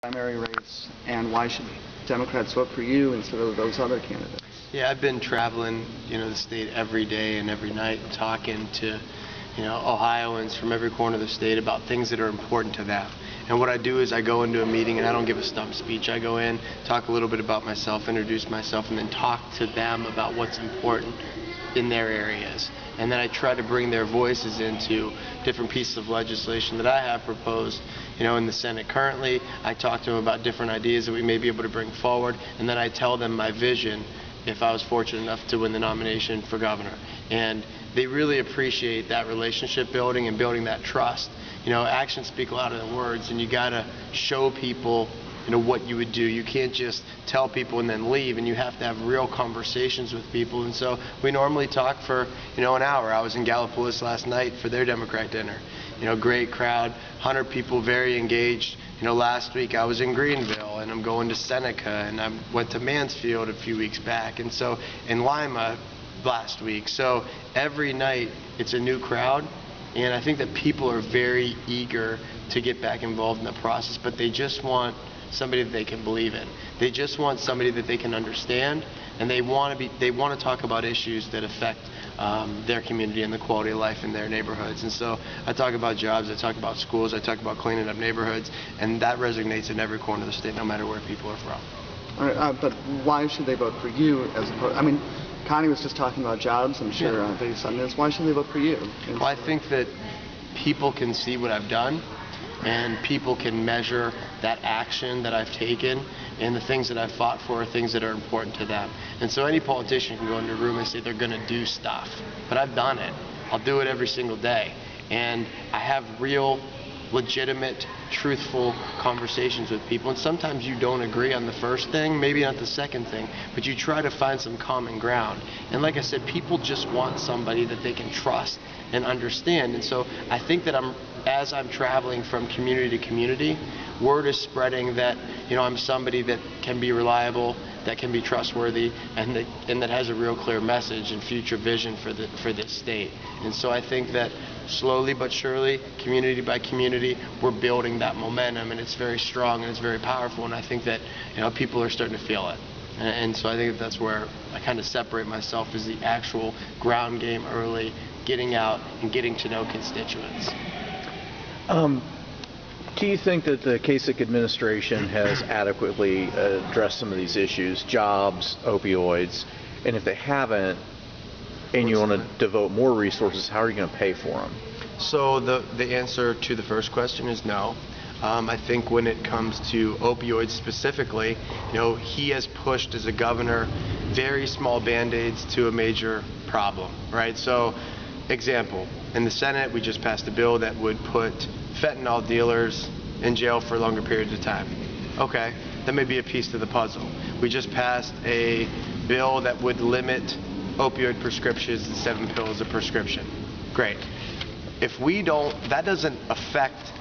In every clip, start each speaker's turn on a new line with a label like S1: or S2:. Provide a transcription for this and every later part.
S1: primary race, and why should Democrats vote for you instead of those other candidates?
S2: Yeah, I've been traveling, the state every day and every night, talking to, Ohioans from every corner of the state about things that are important to them. And what I do is I go into a meeting and I don't give a stump speech. I go in, talk a little bit about myself, introduce myself, and then talk to them about what's important in their areas. And then I try to bring their voices into different pieces of legislation that I have proposed, in the Senate currently. I talk to them about different ideas that we may be able to bring forward, and then I tell them my vision if I was fortunate enough to win the nomination for governor. And they really appreciate that relationship building and building that trust. Actions speak louder than words, and you gotta show people what you would do. You can't just tell people and then leave, and you have to have real conversations with people. And so we normally talk for an hour. I was in Gallipolis last night for their Democrat dinner. Great crowd, 100 people, very engaged. Last week I was in Greenville, and I'm going to Seneca, and I went to Mansfield a few weeks back, and so in Lima last week. So every night it's a new crowd. And I think that people are very eager to get back involved in the process, but they just want somebody that they can believe in. They just want somebody that they can understand, and they want to talk about issues that affect their community and the quality of life in their neighborhoods. And so I talk about jobs, I talk about schools, I talk about cleaning up neighborhoods, and that resonates in every corner of the state, no matter where people are from.
S1: All right, but why should they vote for you as opposed? Connie was just talking about jobs, I'm sure, based on this. Why should they vote for you?
S2: Well, I think that people can see what I've done, and people can measure that action that I've taken, and the things that I've fought for are things that are important to them. And so any politician can go into a room and say they're going to do stuff, but I've done it. I'll do it every single day. And I have real, legitimate, truthful conversations with people, and sometimes you don't agree on the first thing, maybe not the second thing, but you try to find some common ground. And like I said, people just want somebody that they can trust and understand. And so I think that as I'm traveling from community to community, word is spreading that I'm somebody that can be reliable, that can be trustworthy, and that has a real clear message and future vision for this state. And so I think that slowly but surely, community by community, we're building that momentum, and it's very strong and it's very powerful. And I think that people are starting to feel it. And so I think that's where I kind of separate myself, as the actual ground game early, getting out and getting to know constituents.
S3: Do you think that the Kasich administration has adequately addressed some of these issues, jobs, opioids, and if they haven't, and you want to devote more resources, how are you going to pay for them?
S2: So the answer to the first question is no. I think when it comes to opioids specifically, he has pushed as a governor very small band-aids to a major problem, right? So, example, in the Senate, we just passed a bill that would put fentanyl dealers in jail for longer periods of time. Okay, that may be a piece to the puzzle. We just passed a bill that would limit opioid prescriptions to 7 pills a prescription. Great. That doesn't affect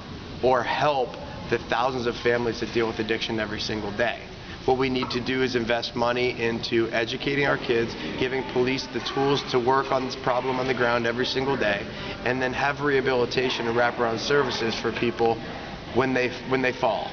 S2: or help the thousands of families that deal with addiction every single day. What we need to do is invest money into educating our kids, giving police the tools to work on this problem on the ground every single day, and then have rehabilitation and wraparound services for people when they fall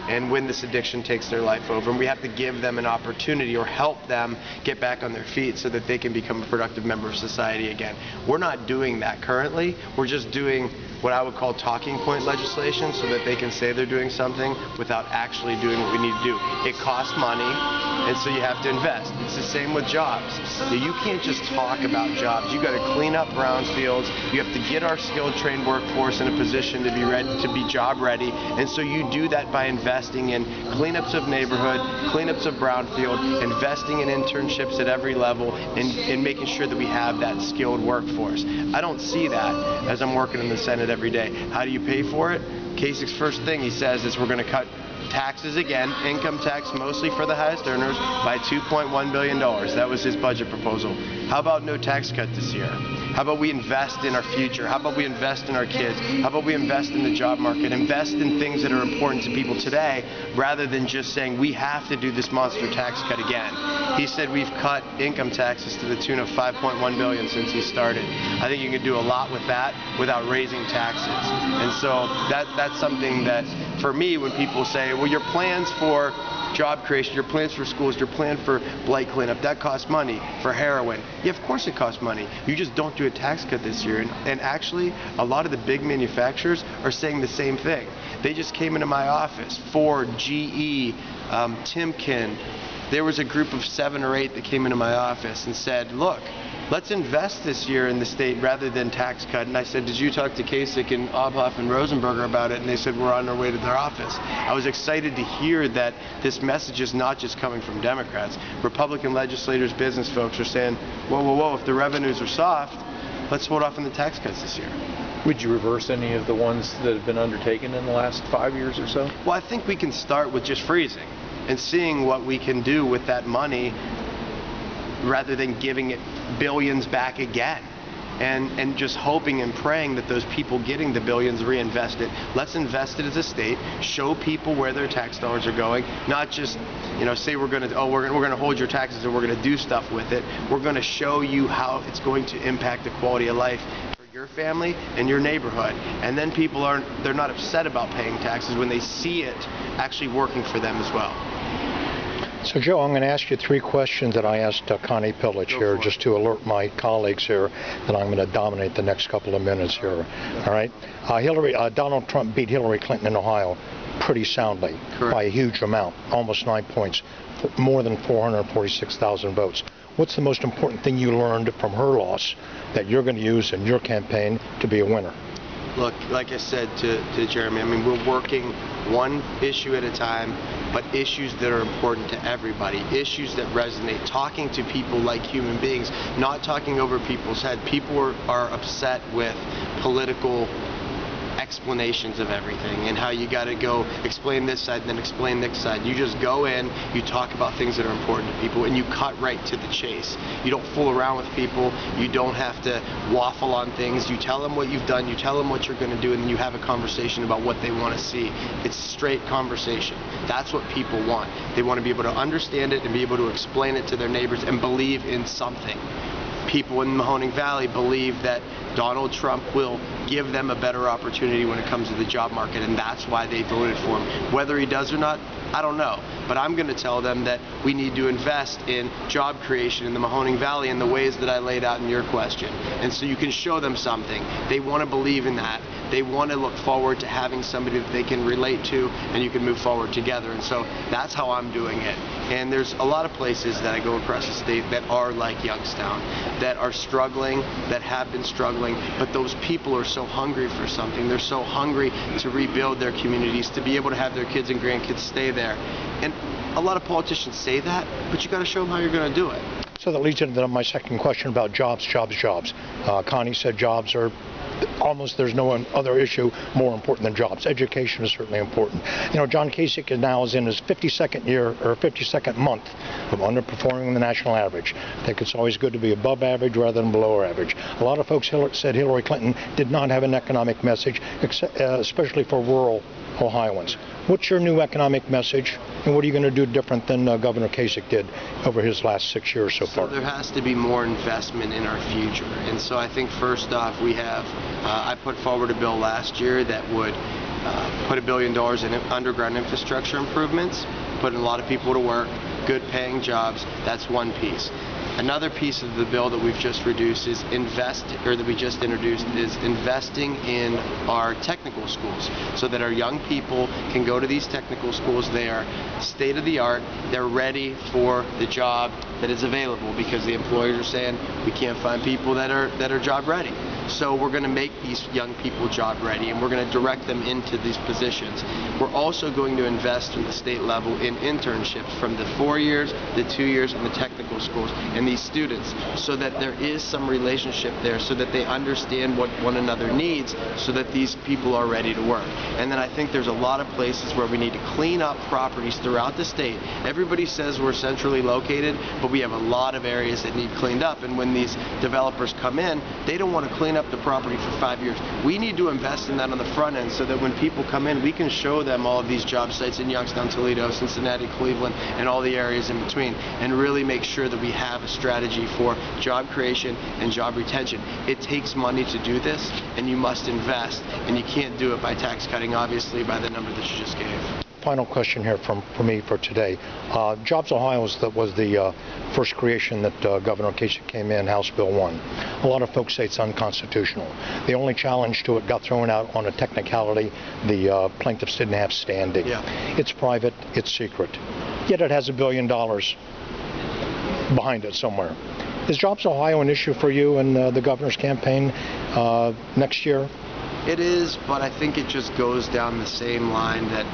S2: and when this addiction takes their life over. And we have to give them an opportunity or help them get back on their feet so that they can become a productive member of society again. We're not doing that currently. We're just doing what I would call talking point legislation so that they can say they're doing something without actually doing what we need to do. It costs money, and so you have to invest. It's the same with jobs. You can't just talk about jobs. You got to clean up brownfields. You have to get our skilled, trained workforce in a position to be ready, to be job ready. And so you do that by investing in cleanups of neighborhood, cleanups of brownfield, investing in internships at every level, and making sure that we have that skilled workforce. I don't see that as I'm working in the Senate every day. How do you pay for it? Kasich's first thing he says is we're going to cut taxes again, income tax mostly for the highest earners, by $2.1 billion. That was his budget proposal. How about no tax cut this year? How about we invest in our future? How about we invest in our kids? How about we invest in the job market? Invest in things that are important to people today, rather than just saying we have to do this monster tax cut again. He said we've cut income taxes to the tune of $5.1 billion since he started. I think you can do a lot with that without raising taxes. And so that's something that, for me, when people say, well, your plans for job creation, your plans for schools, your plan for blight cleanup, that costs money. For heroin, yeah, of course it costs money. You just don't do a tax cut this year. And actually, a lot of the big manufacturers are saying the same thing. They just came into my office. Ford, GE, Timken. There was a group of 7 or 8 that came into my office and said, look, let's invest this year in the state rather than tax cut. And I said, did you talk to Kasich and Obhoff and Rosenberger about it? And they said, we're on our way to their office. I was excited to hear that this message is not just coming from Democrats. Republican legislators, business folks are saying, whoa, whoa, whoa, if the revenues are soft, let's hold off on the tax cuts this year.
S3: Would you reverse any of the ones that have been undertaken in the last 5 years or so?
S2: Well, I think we can start with just freezing and seeing what we can do with that money rather than giving it billions back again. And just hoping and praying that those people getting the billions reinvest it. Let's invest it as a state, show people where their tax dollars are going, not just, say we're going to hold your taxes and we're going to do stuff with it. We're going to show you how it's going to impact the quality of life for your family and your neighborhood. And then people they're not upset about paying taxes when they see it actually working for them as well.
S4: So, Joe, I'm going to ask you 3 questions that I asked Connie Pillage here, just to alert my colleagues here that I'm going to dominate the next couple of minutes here. All right? Donald Trump beat Hillary Clinton in Ohio pretty soundly.
S2: Correct.
S4: By a huge amount, almost 9 points, more than 446,000 votes. What's the most important thing you learned from her loss that you're going to use in your campaign to be a winner?
S2: Look, like I said to Jeremy, I mean, we're working one issue at a time, but issues that are important to everybody, issues that resonate, talking to people like human beings, not talking over people's head. People are upset with political explanations of everything and how you got to go explain this side and then explain next side. You just go in, you talk about things that are important to people, and you cut right to the chase. You don't fool around with people. You don't have to waffle on things. You tell them what you've done, you tell them what you're going to do, and then you have a conversation about what they want to see. It's straight conversation. That's what people want. They want to be able to understand it and be able to explain it to their neighbors and believe in something. People in Mahoning Valley believe that Donald Trump will give them a better opportunity when it comes to the job market, and that's why they voted for him. Whether he does or not, I don't know. But I'm going to tell them that we need to invest in job creation in the Mahoning Valley in the ways that I laid out in your question. And so you can show them something. They want to believe in that. They want to look forward to having somebody that they can relate to, and you can move forward together. And so that's how I'm doing it. And there's a lot of places that I go across the state that are like Youngstown, that are struggling, that have been struggling, but those people are so hungry for something. They're so hungry to rebuild their communities, to be able to have their kids and grandkids stay there. And a lot of politicians say that, but you got to show them how you're going to do it.
S4: So that leads into my second question about jobs. Connie said jobs are there's no other issue more important than jobs. Education is certainly important. John Kasich is in his 52nd year or 52nd month of underperforming the national average. I think it's always good to be above average rather than below average. A lot of folks said Hillary Clinton did not have an economic message, especially for rural Ohioans. What's your new economic message, and what are you going to do different than Governor Kasich did over his last 6 years so far?
S2: So there has to be more investment in our future. And so I think first off, we have, I put forward a bill last year that would put $1 billion in underground infrastructure improvements, putting a lot of people to work, good paying jobs. That's one piece. Another piece of the bill that we've just introduced is investing in our technical schools so that our young people can go to these technical schools. They are state of the art. They're ready for the job that is available because the employers are saying we can't find people that are job ready. So we're going to make these young people job ready, and we're going to direct them into these positions. We're also going to invest from the state level in internships from the 4 years, the 2 years, and the technical schools, and these students, so that there is some relationship there, so that they understand what one another needs, so that these people are ready to work. And then I think there's a lot of places where we need to clean up properties throughout the state. Everybody says we're centrally located, but we have a lot of areas that need cleaned up, and when these developers come in, they don't want to clean up the property for 5 years. We need to invest in that on the front end, so that when people come in, we can show them all of these job sites in Youngstown, Toledo, Cincinnati, Cleveland, and all the areas in between, and really make sure that we have a strategy for job creation and job retention. It takes money to do this, and you must invest, and you can't do it by tax cutting, obviously, by the number that you just gave.
S4: Final question here for me for today. Jobs Ohio was the first creation that Governor Kasich came in, House Bill 1. A lot of folks say it's unconstitutional. The only challenge to it got thrown out on a technicality. The plaintiffs didn't have standing.
S2: Yeah.
S4: It's private, it's secret. Yet it has $1 billion behind it somewhere. Is Jobs Ohio an issue for you in the governor's campaign next year?
S2: It is, but I think it just goes down the same line that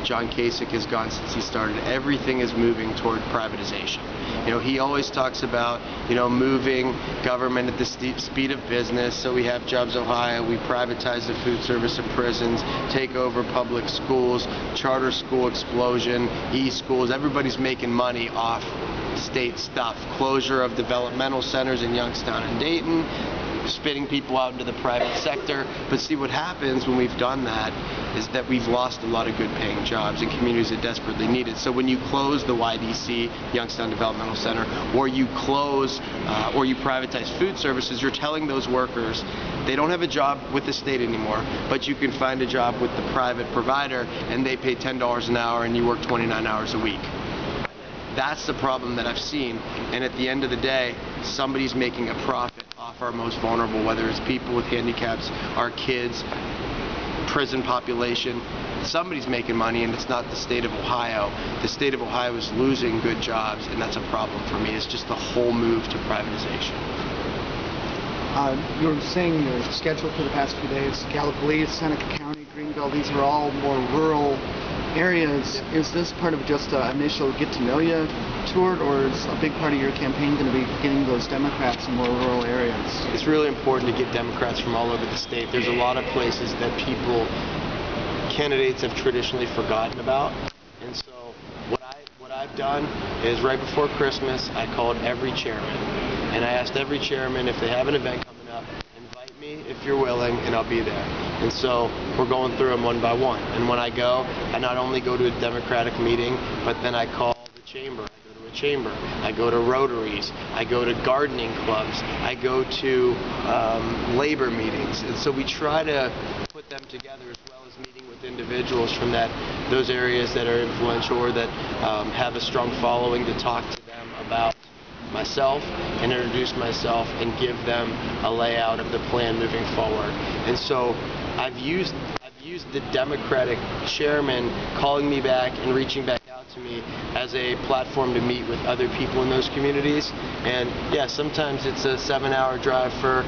S2: John Kasich has gone since he started. Everything is moving toward privatization. You know, he always talks about, you know, moving government at the speed of business. So we have Jobs Ohio, we privatize the food service and prisons, take over public schools, charter school explosion, e-schools. Everybody's making money off state stuff. Closure of developmental centers in Youngstown and Dayton, spitting people out into the private sector. But see, what happens when we've done that is that we've lost a lot of good paying jobs in communities that desperately need it. So when you close the YDC, Youngstown Developmental Center, or you close or you privatize food services, you're telling those workers they don't have a job with the state anymore, but you can find a job with the private provider, and they pay $10 an hour and you work 29 hours a week. That's the problem that I've seen, and at the end of the day, somebody's making a profit off our most vulnerable, whether it's people with handicaps, our kids, prison population. Somebody's making money, and it's not the state of Ohio. The state of Ohio is losing good jobs, and that's a problem for me. It's just the whole move to privatization.
S1: You were saying your schedule for the past few days, Gallipolis, Seneca County, Greenville, these are all more rural areas. Is this part of just an initial get-to-know-you tour, or is a big part of your campaign going to be getting those Democrats in more rural areas?
S2: It's really important to get Democrats from all over the state. There's a lot of places that candidates have traditionally forgotten about. And so what I've done is right before Christmas, I called every chairman. And I asked every chairman if they have an event coming up, invite me if you're willing, and I'll be there. And so we're going through them one by one. And when I go, I not only go to a Democratic meeting, but then I call the chamber. I go to a chamber. I go to Rotaries. I go to gardening clubs. I go to labor meetings. And so we try to put them together, as well as meeting with individuals from those areas that are influential or that have a strong following, to talk to them about myself and introduce myself and give them a layout of the plan moving forward. And so I've used the Democratic chairman calling me back and reaching back out to me as a platform to meet with other people in those communities. And yeah, sometimes it's a 7-hour drive for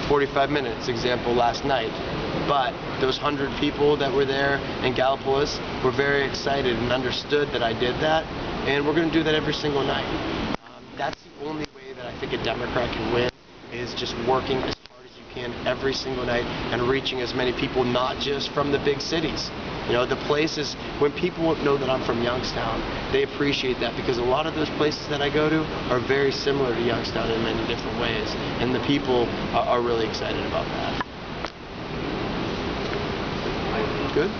S2: 45 minutes, example last night. But those 100 people that were there in Gallipolis were very excited and understood that I did that, and we're going to do that every single night. That's the only way that I think a Democrat can win, is just working as hard as you can every single night and reaching as many people, not just from the big cities. You know, the places, when people know that I'm from Youngstown, they appreciate that, because a lot of those places that I go to are very similar to Youngstown in many different ways, and the people are really excited about that. Good?